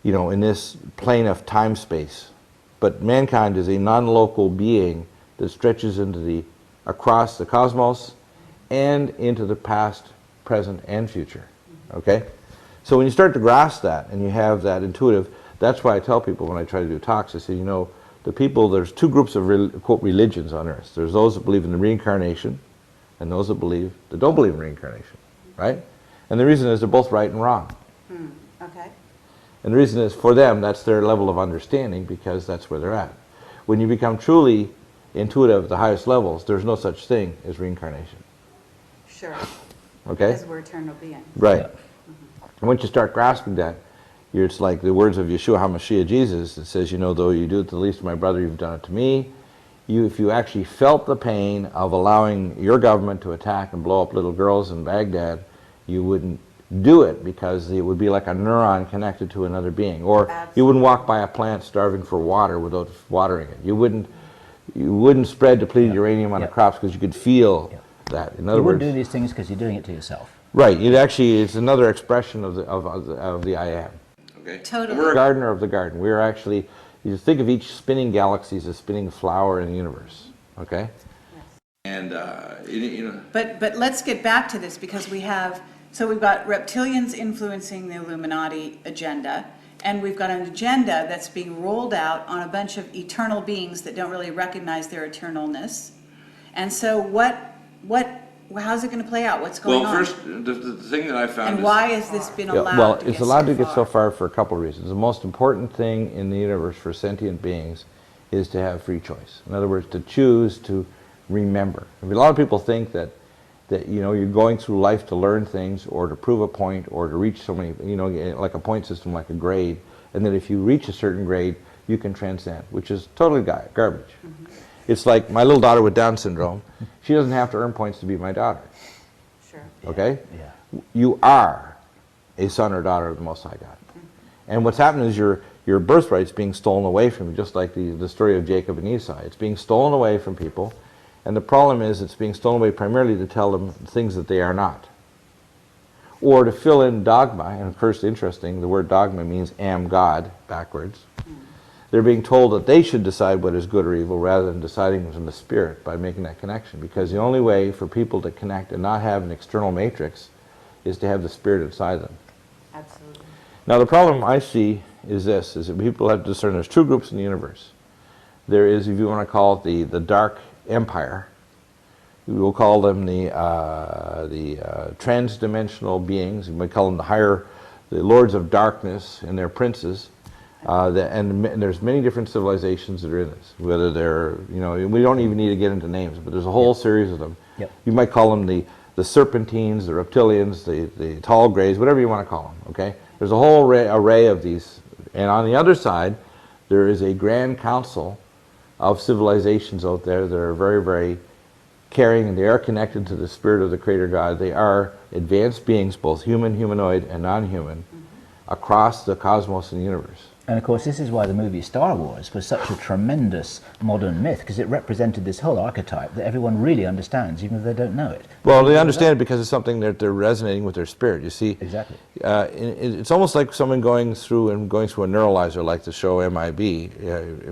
in this plane of time-space, but mankind is a non-local being that stretches across the cosmos and into the past, present, and future. Okay? So when you start to grasp that, and you have that intuitive, that's why I tell people when I try to do talks, I say, there's two groups of quote religions on earth. There's those that believe in the reincarnation, and those that don't believe in reincarnation, right? And the reason is they're both right and wrong. Okay. And the reason is, for them, that's their level of understanding, because that's where they're at. When you become truly intuitive at the highest levels, there's no such thing as reincarnation. Sure. Okay? Because we're eternal beings. Right. And once you start grasping that, it's like the words of Yeshua HaMashiach, Jesus, that says, though you do it to the least of my brother, you've done it to me. if you actually felt the pain of allowing your government to attack and blow up little girls in Baghdad, you wouldn't do it because it would be like a neuron connected to another being. Or you wouldn't walk by a plant starving for water without watering it. You wouldn't spread depleted uranium on the crops because you could feel that. In other You words, wouldn't do these things because you're doing it to yourself. right. It's another expression of the I am. Okay. Totally. We're a gardener of the garden. We're actually, you think of each spinning galaxy as a spinning flower in the universe. Okay. And But let's get back to this because we've got reptilians influencing the Illuminati agenda, and we've got an agenda that's being rolled out on a bunch of eternal beings that don't really recognize their eternalness. And so how's it going to play out? What's going on? Well, first, the thing that I found and why has this been allowed well, to it's get allowed so to get far? so far for a couple of reasons. The most important thing in the universe for sentient beings is to have free choice. In other words, to choose to remember. I mean, a lot of people think that you're going through life to learn things or to prove a point or to reach so many, like a point system, like a grade, and that if you reach a certain grade, you can transcend, which is totally garbage. Mm-hmm. It's like my little daughter with Down syndrome. She doesn't have to earn points to be my daughter. Sure. Okay? Yeah. You are a son or daughter of the Most High God. Mm-hmm. And what's happening is your birthright's being stolen away from you, just like the story of Jacob and Esau. It's being stolen away from people. And the problem is it's being stolen away primarily to tell them things that they are not. Or to fill in dogma, and of course, interesting, the word dogma means am God, backwards. They're being told that they should decide what is good or evil rather than deciding from the Spirit by making that connection. Because the only way for people to connect and not have an external matrix is to have the Spirit inside them. Absolutely. Now the problem I see is this, is that people have to discern there's two groups in the universe. There is, if you want to call it the dark empire. We will call them the trans-dimensional beings. We might call them the lords of darkness and their princes. And there's many different civilizations that are in this. Whether they're, we don't even need to get into names, but there's a whole series of them. Yep. You might call them the serpentines, the reptilians, the tall grays, whatever you want to call them. Okay. There's a whole array of these. And on the other side, there is a grand council of civilizations out there that are very, very caring, and they are connected to the Spirit of the Creator God. They are advanced beings, both human, humanoid, and non-human, across the cosmos and the universe. And of course, this is why the movie Star Wars was such a tremendous modern myth, because it represented this whole archetype that everyone really understands, even if they don't know it. Well, they understand it because it's something that they're resonating with their spirit. You see, Exactly. It's almost like someone going through a neuralizer, like the show MIB,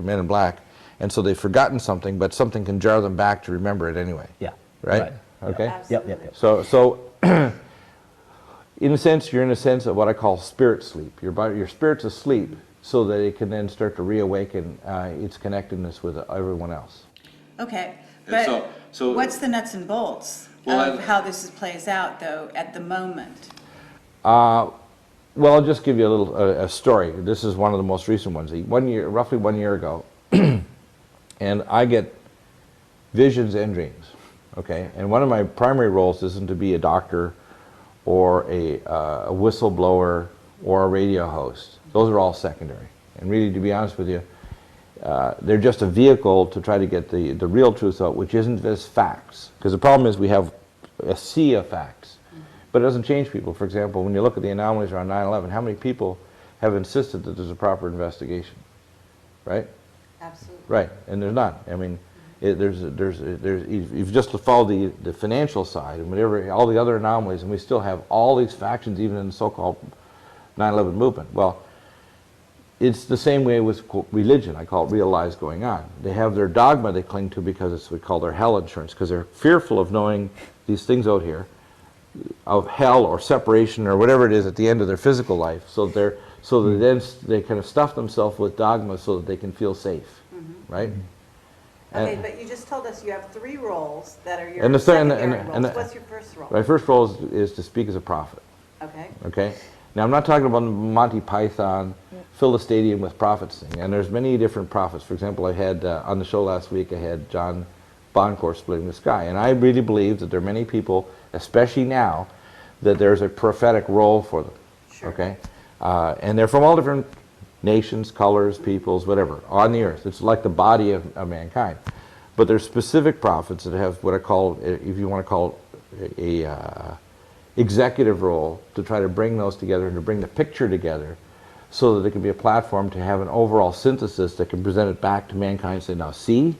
Men in Black, and so they've forgotten something, but something can jar them back to remember it anyway. Yeah. Right? Okay. Yep. So. In a sense, you're in a sense of what I call spirit sleep. Your spirit's asleep so that it can then start to reawaken its connectedness with everyone else. Okay, And but so what's the nuts and bolts of how this plays out, though, at the moment? Well, I'll just give you a little a story. This is one of the most recent ones. Roughly 1 year ago, and I get visions and dreams. Okay, and one of my primary roles isn't to be a doctor or a whistleblower or a radio host. Those are all secondary. And really, to be honest with you, they're just a vehicle to try to get the real truth out, which isn't just facts. Because the problem is we have a sea of facts, but it doesn't change people. For example, when you look at the anomalies around 9/11, how many people have insisted that there's a proper investigation, right? Absolutely. Right, and there's not. I mean, you've just followed the financial side and whatever, all the other anomalies, and we still have all these factions, even in the so-called 9/11 movement. Well, it's the same way with religion. I call it real lies going on. They have their dogma they cling to because it's what we call their hell insurance, because they're fearful of knowing these things out here, of hell or separation or whatever it is at the end of their physical life. So they kind of stuff themselves with dogma so that they can feel safe, right? Okay, but you just told us you have 3 roles that are your And the third- secondary and roles. What's your first role? My first role is to speak as a prophet. Okay. Okay. Now I'm not talking about Monty Python, fill the stadium with prophets thing. And there's many different prophets. For example, I had on the show last week, I had John Boncourt splitting the sky, and I really believe that there are many people, especially now, that there's a prophetic role for them. Sure. Okay, and they're from all different nations, colors, peoples, whatever, on the earth. It's like the body of mankind. But there's specific prophets that have what I call, if you want to call it, a executive role to try to bring those together and to bring the picture together so that it can be a platform to have an overall synthesis that can present it back to mankind and say, now see,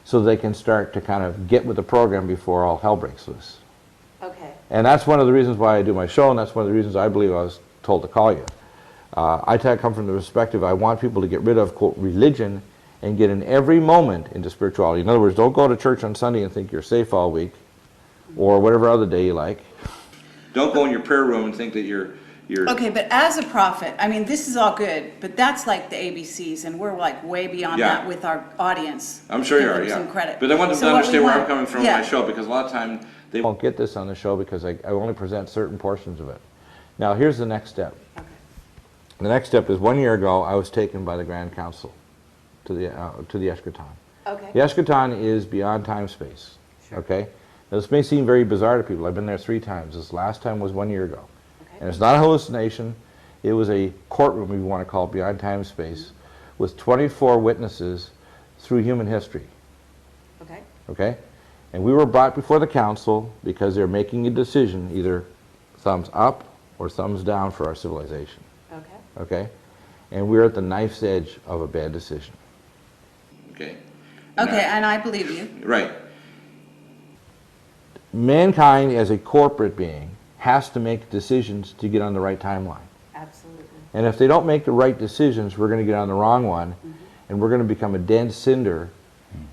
so they can start to kind of get with the program before all hell breaks loose. Okay. And that's one of the reasons why I do my show, and that's one of the reasons I believe I was told to call you. I come from the perspective I want people to get rid of, quote, religion and get in every moment into spirituality. In other words, don't go to church on Sunday and think you're safe all week or whatever other day you like. Don't go in your prayer room and think that you're... Okay, but as a prophet, I mean, this is all good, but that's like the ABCs, and we're like way beyond that with our audience. I'm sure you Give are, them yeah. some credit. But I want them So to what understand we where I'm want- coming from yeah. in my show, because a lot of time they won't get this on the show because I only present certain portions of it. Now, here's the next step. Okay. The next step is 1 year ago, I was taken by the Grand Council to the eschaton. Okay. The eschaton is beyond time-space, Sure. okay? Now, this may seem very bizarre to people. I've been there 3 times. This last time was 1 year ago. Okay. And it's not a hallucination. It was a courtroom, if you want to call it, beyond time-space, with 24 witnesses through human history, Okay. okay? And we were brought before the council because they're making a decision, either thumbs up or thumbs down for our civilization, Okay. okay? And we're at the knife's edge of a bad decision. Okay. Okay, and I believe you. Right. Mankind as a corporate being has to make decisions to get on the right timeline. Absolutely. And if they don't make the right decisions, we're going to get on the wrong one, and we're going to become a dead cinder.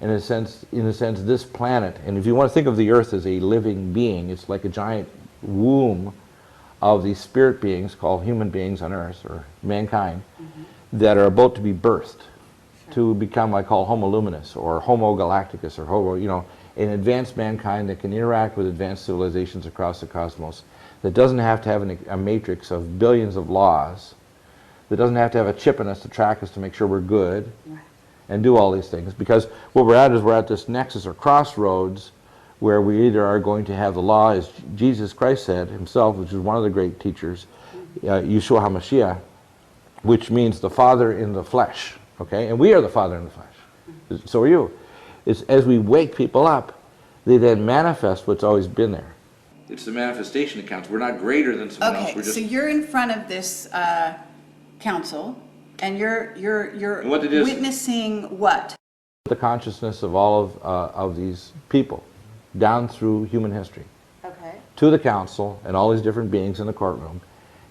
In a sense, this planet, and if you want to think of the Earth as a living being, it's like a giant womb of these spirit beings called human beings on Earth, or mankind, that are about to be birthed to become, I call, Homo luminous, or Homo galacticus, or Homo, an advanced mankind that can interact with advanced civilizations across the cosmos, that doesn't have to have a matrix of billions of laws, that doesn't have to have a chip in us to track us to make sure we're good, and do all these things. Because what we're at this nexus or crossroads where we either are going to have the law, as Jesus Christ said himself, which is one of the great teachers, Yeshua HaMashiach, which means the Father in the flesh, okay? And we are the Father in the flesh. So are you. It's as we wake people up, they then manifest what's always been there. It's the manifestation that counts. We're not greater than someone else. Okay, We're just... so you're in front of this council, and you're And what it is- witnessing what? The consciousness of all of these people down through human history Okay. to the council and all these different beings in the courtroom,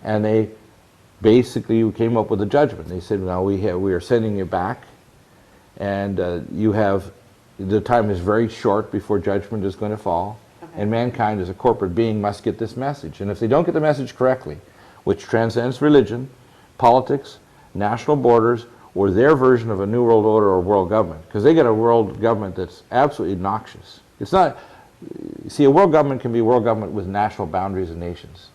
and they basically came up with a judgment. They said, "Now we are sending you back, and the time is very short before judgment is going to fall, and mankind as a corporate being must get this message. And if they don't get the message correctly, which transcends religion, politics, national borders, or their version of a new world order or world government, because they get a world government that's absolutely noxious. It's not, see, a world government can be a world government with national boundaries and nations.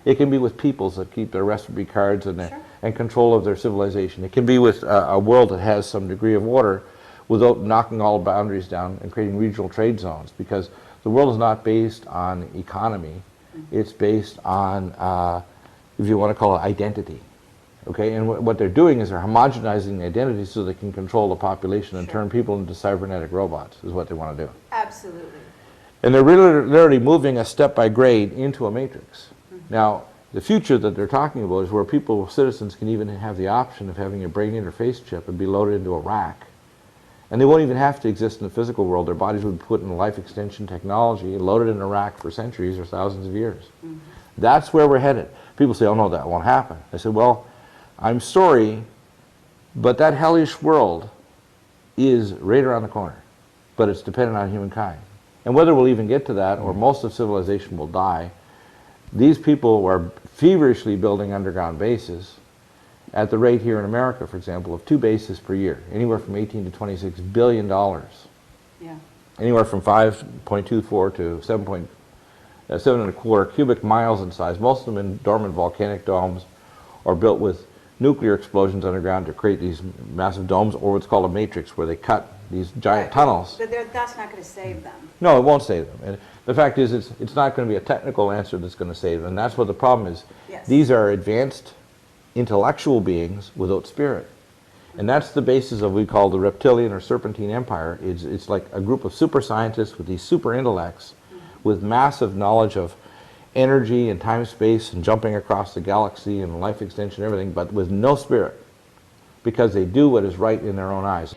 It can be with peoples that keep their recipe cards and control of their civilization. It can be with a world that has some degree of order without knocking all boundaries down and creating regional trade zones, because the world is not based on economy. It's based on, if you want to call it, identity. Okay, and what they're doing is they're homogenizing the identity so they can control the population and turn people into cybernetic robots, is what they want to do. Absolutely. And they're literally moving us step by grade into a matrix. Now, the future that they're talking about is where people, citizens, can even have the option of having a brain interface chip and be loaded into a rack. And they won't even have to exist in the physical world. Their bodies would be put in life extension technology and loaded in a rack for centuries or thousands of years. That's where we're headed. People say, oh no, that won't happen. I said, well, I'm sorry, but that hellish world is right around the corner. But it's dependent on humankind. And whether we'll even get to that, or most of civilization will die, these people are feverishly building underground bases at the rate here in America, for example, of 2 bases per year, anywhere from $18 to $26 billion. Yeah. Anywhere from 5.24 to 7.25 cubic miles in size, most of them in dormant volcanic domes, or built with nuclear explosions underground to create these massive domes, or what's called a matrix, where they cut these giant tunnels. But that's not going to save them. No, it won't save them. And the fact is, it's not going to be a technical answer that's going to save them. And that's what the problem is. Yes. These are advanced intellectual beings without spirit. And that's the basis of what we call the reptilian or serpentine empire. It's like a group of super scientists with these super intellects with massive knowledge of energy and time space and jumping across the galaxy and life extension and everything, but with no spirit, because they do what is right in their own eyes.